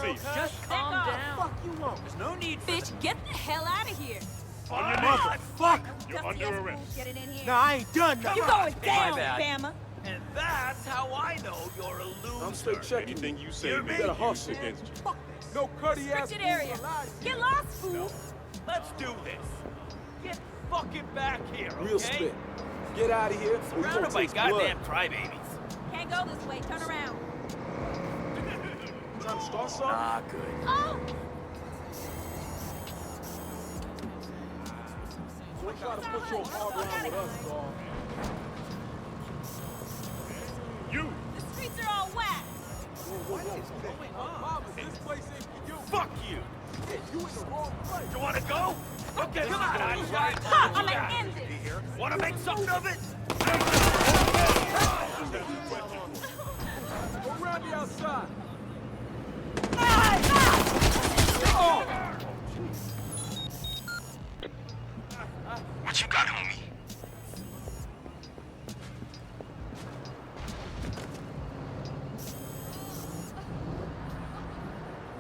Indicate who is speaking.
Speaker 1: safe.
Speaker 2: Just calm down.
Speaker 3: Fuck you want?
Speaker 2: There's no need for
Speaker 4: Bitch, get the hell out of here.
Speaker 1: On your knees.
Speaker 3: Fuck!
Speaker 1: You're under arrest.
Speaker 4: Getting in here.
Speaker 3: Nah, I ain't done nothing.
Speaker 4: You going
Speaker 2: My
Speaker 4: down,
Speaker 2: bad.
Speaker 4: Bama.
Speaker 2: And that's how I know you're a loser.
Speaker 5: I'm straight checking.
Speaker 1: Anything you say,
Speaker 2: You're
Speaker 1: man,
Speaker 2: me.
Speaker 1: you use against you.
Speaker 5: No cutty ass.
Speaker 4: Restricted area. Get lost, fool.
Speaker 2: Let's do this. Get fucking back here, okay?
Speaker 5: Real spit. Get out of here. or you
Speaker 2: Surrounded
Speaker 5: gonna
Speaker 2: by
Speaker 5: taste
Speaker 2: goddamn
Speaker 5: blood.
Speaker 2: crybabies.
Speaker 4: Can't go this way. Turn around.
Speaker 5: Trying to start something?
Speaker 2: Ah, good.
Speaker 4: Oh!
Speaker 5: Don't try to push your hard line with us, dog.
Speaker 1: You.
Speaker 4: The streets are all whack.
Speaker 5: Mama, this place ain't for you.
Speaker 2: Fuck you.
Speaker 5: Yeah, you in the wrong place.
Speaker 2: You wanna go? Okay, come on.
Speaker 4: Ha! I'ma end it.
Speaker 2: Wanna make something of it?